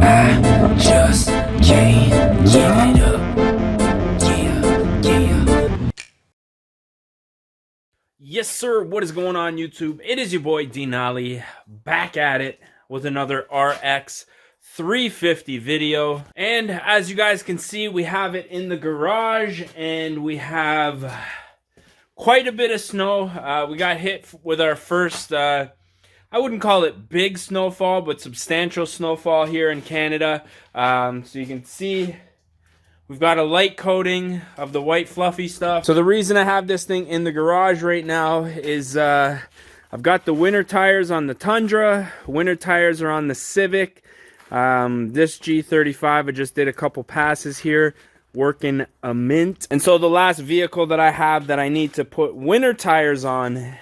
I just can't give it up. Yeah, yeah. Yes, sir. What is going on, YouTube? It is your boy Denali back at it with another RX 350 video. And as you guys can see, we have it in the garage and we have quite a bit of snow. We got hit with our first, I wouldn't call it big snowfall, but substantial snowfall here in Canada. So you can see we've got a light coating of the white fluffy stuff. So the reason I have this thing in the garage right now is I've got the winter tires on the Tundra. Winter tires are on the Civic. This G35, I just did a couple passes here, working a mint. And so the last vehicle that I have that I need to put winter tires on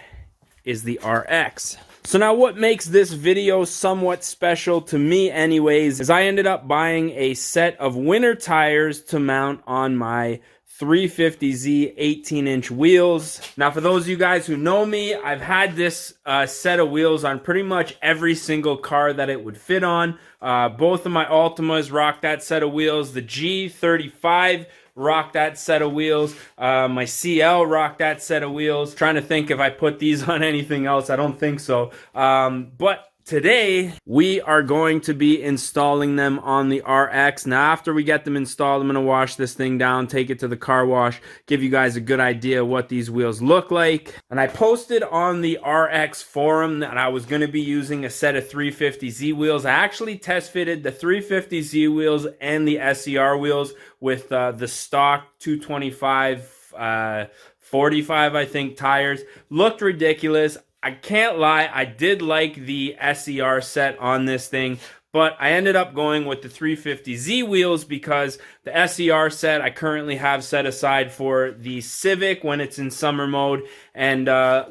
is the RX. So now what makes this video somewhat special to me anyways is I ended up buying a set of winter tires to mount on my 350Z 18-inch wheels. Now for those of you guys who know me, I've had this set of wheels on pretty much every single car that it would fit on. Both of my Altimas rock that set of wheels. The G35 rock that set of wheels. My CL rock that set of wheels. Trying to think if I put these on anything else. I don't think so. But today we are going to be installing them on the RX. Now after we get them installed, I'm going to wash this thing down, take it to the car wash, give you guys a good idea what these wheels look like. And I posted on the RX forum that I was going to be using a set of 350Z wheels. I actually test fitted the 350Z wheels and the SCR wheels with the stock 225 45 I think tires. Looked ridiculous. I can't lie, I did like the SCR set on this thing, but I ended up going with the 350Z wheels because the SCR set I currently have set aside for the Civic when it's in summer mode. And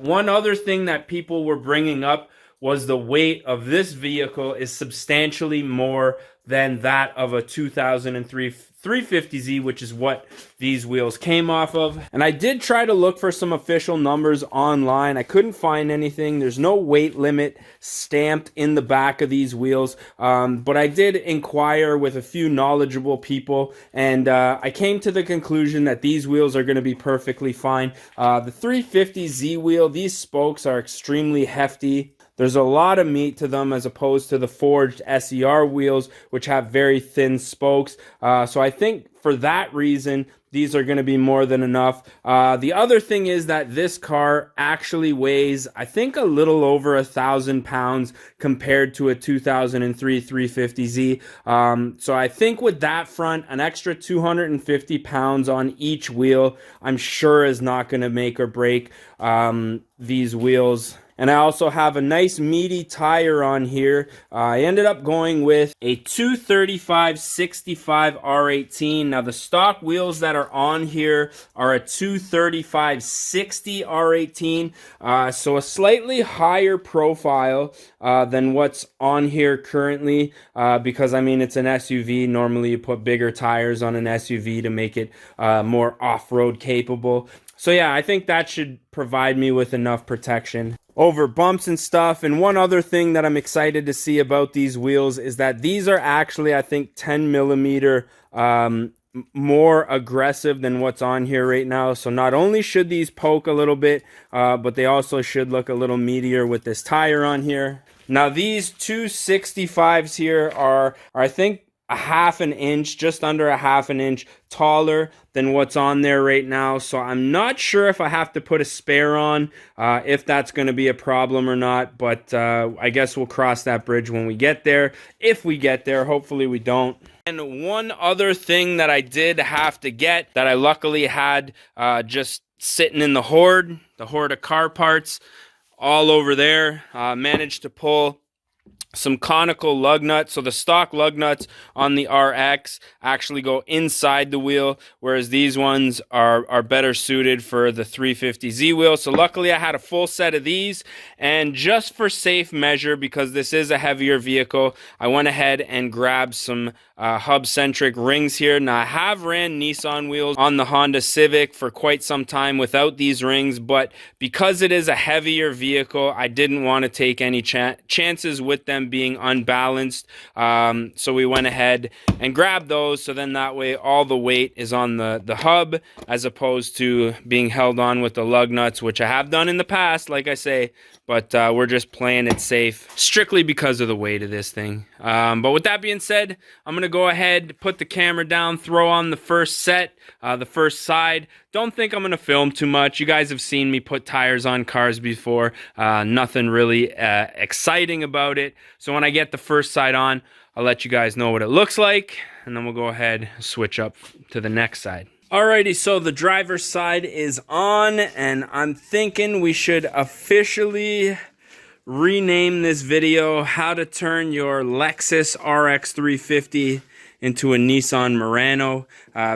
one other thing that people were bringing up was the weight of this vehicle is substantially more than that of a 2003 350Z, which is what these wheels came off of. And I did try to look for some official numbers online. I couldn't find anything. There's no weight limit stamped in the back of these wheels. But I did inquire with a few knowledgeable people, and I came to the conclusion that these wheels are going to be perfectly fine. The 350Z wheel, these spokes are extremely hefty. There's a lot of meat to them as opposed to the forged SCR wheels, which have very thin spokes. So I think for that reason, these are going to be more than enough. The other thing is that this car actually weighs, I think, a little over 1,000 pounds compared to a 2003 350Z. So I think with that front, an extra 250 pounds on each wheel, I'm sure is not going to make or break these wheels. And I also have a nice meaty tire on here. I ended up going with a 235/65 R18. Now the stock wheels that are on here are a 235/60 R18. So a slightly higher profile than what's on here currently. Because I mean, it's an SUV. Normally you put bigger tires on an SUV to make it more off-road capable. So yeah, I think that should provide me with enough protection over bumps and stuff. And one other thing that I'm excited to see about these wheels is that these are actually, I think, 10 millimeter more aggressive than what's on here right now. So not only should these poke a little bit, but they also should look a little meatier with this tire on here. Now these 265s here are I think, a half an inch, just under a half an inch taller than what's on there right now. So I'm not sure if I have to put a spare on, if that's going to be a problem or not. But I guess we'll cross that bridge when we get there. If we get there, hopefully we don't. And one other thing that I did have to get that I luckily had just sitting in the hoard of car parts all over there, managed to pull some conical lug nuts. So the stock lug nuts on the RX actually go inside the wheel, whereas these ones are better suited for the 350Z wheel. So luckily I had a full set of these, and just for safe measure, because this is a heavier vehicle, I went ahead and grabbed some hub-centric rings here. Now I have ran Nissan wheels on the Honda Civic for quite some time without these rings, but because it is a heavier vehicle, I didn't want to take any chances with them them being unbalanced. So we went ahead and grabbed those, so then that way all the weight is on the hub as opposed to being held on with the lug nuts, which I have done in the past, like I say, but we're just playing it safe strictly because of the weight of this thing. But with that being said, I'm gonna go ahead, put the camera down, throw on the first set, the first side. Don't think I'm gonna film too much. You guys have seen me put tires on cars before. Nothing really exciting about it. So when I get the first side on, I'll let you guys know what it looks like, and then we'll go ahead and switch up to the next side. Alrighty, so the driver's side is on, and I'm thinking we should officially rename this video How to Turn Your Lexus RX350 into a Nissan Murano,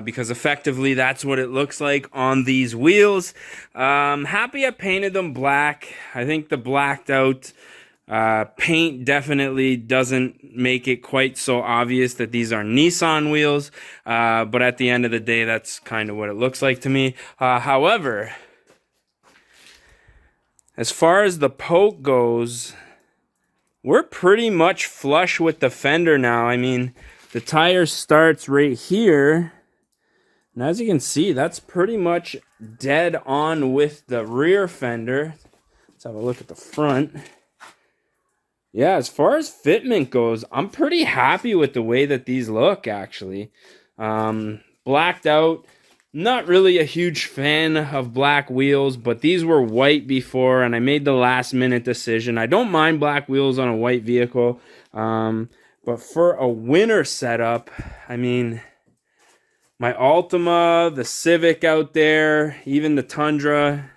because effectively that's what it looks like on these wheels. Happy I painted them black. I think the blacked out paint definitely doesn't make it quite so obvious that these are Nissan wheels, but at the end of the day, that's kind of what it looks like to me. However, as far as the poke goes, we're pretty much flush with the fender now. I mean, the tire starts right here, and as you can see, that's pretty much dead on with the rear fender. Let's have a look at the front. Yeah, as far as fitment goes, I'm pretty happy with the way that these look, actually. Blacked out. Not really a huge fan of black wheels, but these were white before, and I made the last minute decision. I don't mind black wheels on a white vehicle, but for a winter setup, I mean, my Altima, the Civic out there, even the Tundra,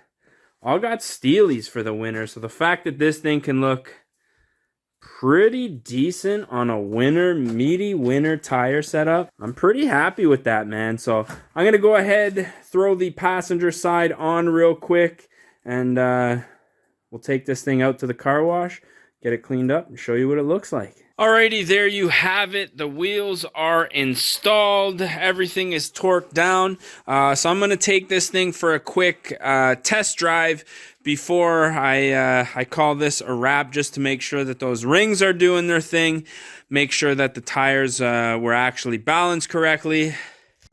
all got steelies for the winter. So the fact that this thing can look pretty decent on a meaty winter tire setup, I'm pretty happy with that, man. So I'm gonna go ahead, throw the passenger side on real quick, and we'll take this thing out to the car wash, get it cleaned up, and show you what it looks like. Alrighty, there you have it. The wheels are installed. Everything is torqued down. So I'm going to take this thing for a quick test drive before I call this a wrap, just to make sure that those rings are doing their thing, make sure that the tires were actually balanced correctly.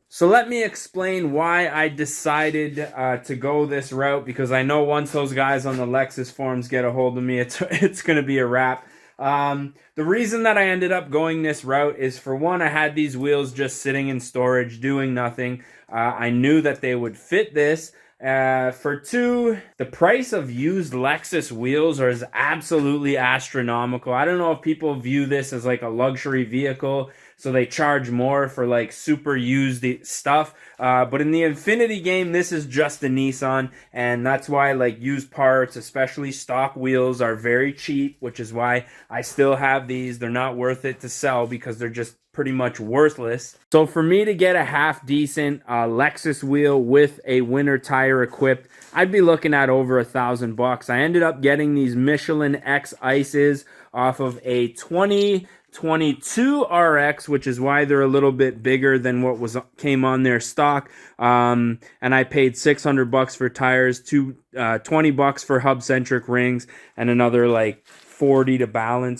So let me explain why I decided to go this route, because I know once those guys on the Lexus forums get a hold of me, it's going to be a wrap. The reason that I ended up going this route is, for one, I had these wheels just sitting in storage doing nothing. I knew that they would fit this. For two, the price of used Lexus wheels is absolutely astronomical. I don't know if people view this as like a luxury vehicle, so they charge more for like super used stuff. But in the Infinity game, this is just a Nissan, and that's why like used parts, especially stock wheels, are very cheap, which is why I still have these. They're not worth it to sell because they're just pretty much worthless. So for me to get a half decent Lexus wheel with a winter tire equipped, I'd be looking at over $1,000. I ended up getting these Michelin X Ices off of a 2022 RX, which is why they're a little bit bigger than what came on their stock. And I paid $600 for tires, $20 for hub centric rings, and another like $40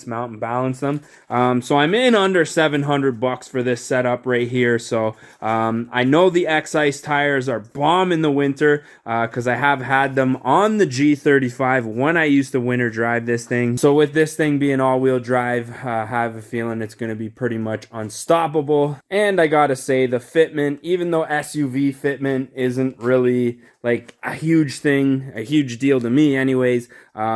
to mount and balance them. So I'm in under $700 for this setup right here. So I know the X-Ice tires are bomb in the winter, because I have had them on the G35 when I used to winter drive this thing. So with this thing being all-wheel drive, I have a feeling it's going to be pretty much unstoppable. And I gotta say, the fitment, even though SUV fitment isn't really like a huge thing, a huge deal to me anyways,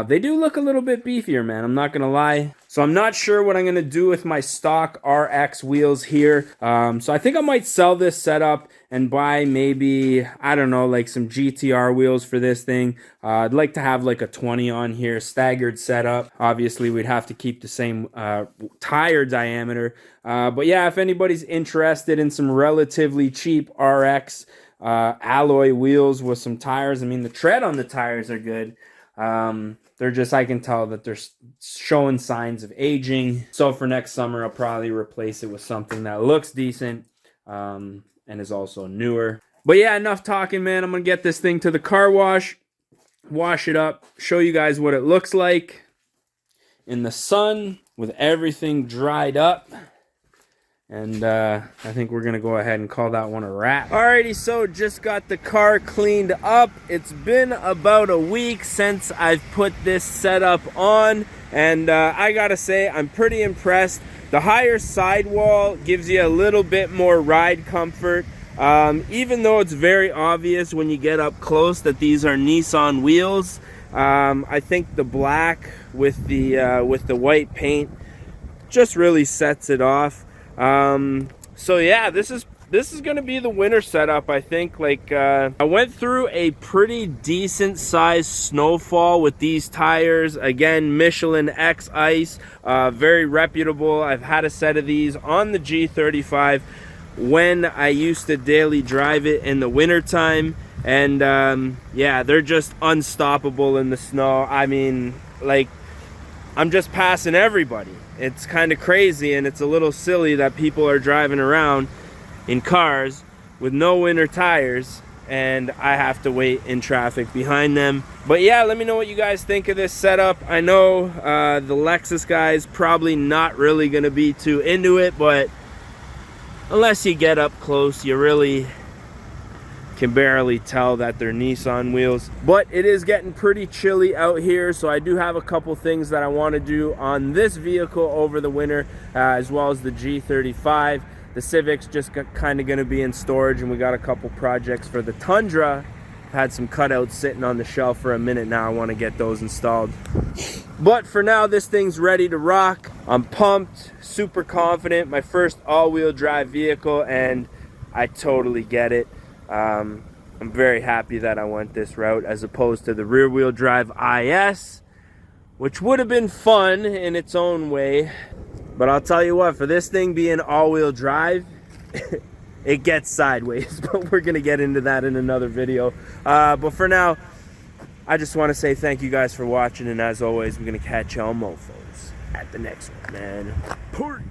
they do look a little bit beefier, man. I'm not gonna lie. So I'm not sure what I'm gonna do with my stock RX wheels here. So I think I might sell this setup and buy maybe, I don't know, like some GTR wheels for this thing. I'd like to have like a 20 on here, staggered setup. Obviously, we'd have to keep the same tire diameter. But yeah, if anybody's interested in some relatively cheap RX alloy wheels with some tires, I mean, the tread on the tires are good. They're just, I can tell that they're showing signs of aging. So for next summer, I'll probably replace it with something that looks decent and is also newer. But yeah, enough talking, man. I'm going to get this thing to the car wash, wash it up, show you guys what it looks like in the sun. with everything dried up. And I think we're gonna go ahead and call that one a wrap. Alrighty, so just got the car cleaned up. It's been about a week since I've put this setup on, and I gotta say I'm pretty impressed. The higher sidewall gives you a little bit more ride comfort, even though it's very obvious when you get up close that these are Nissan wheels. I think the black with the white paint just really sets it off. So yeah, this is gonna be the winter setup, I think. Like, I went through a pretty decent sized snowfall with these tires. Again, Michelin X Ice, very reputable. I've had a set of these on the G35 when I used to daily drive it in the winter time, and yeah, they're just unstoppable in the snow. I mean, like, I'm just passing everybody. It's kind of crazy, and it's a little silly that people are driving around in cars with no winter tires, and I have to wait in traffic behind them. But yeah, let me know what you guys think of this setup. I know the Lexus guys probably not really gonna be too into it, but unless you get up close, you really can barely tell that they're Nissan wheels. But it is getting pretty chilly out here, so I do have a couple things that I want to do on this vehicle over the winter, as well as the G35. The Civic's just kind of going to be in storage, and we got a couple projects for the Tundra. I've had some cutouts sitting on the shelf for a minute now. I want to get those installed. But for now, this thing's ready to rock. I'm pumped, super confident. My first all-wheel drive vehicle, and I totally get it. I'm very happy that I went this route as opposed to the rear-wheel drive IS, which would have been fun in its own way. But I'll tell you what, for this thing being all-wheel drive, it gets sideways. But we're going to get into that in another video. But for now, I just want to say thank you guys for watching. And as always, we're going to catch y'all mofos at the next one, man. Port.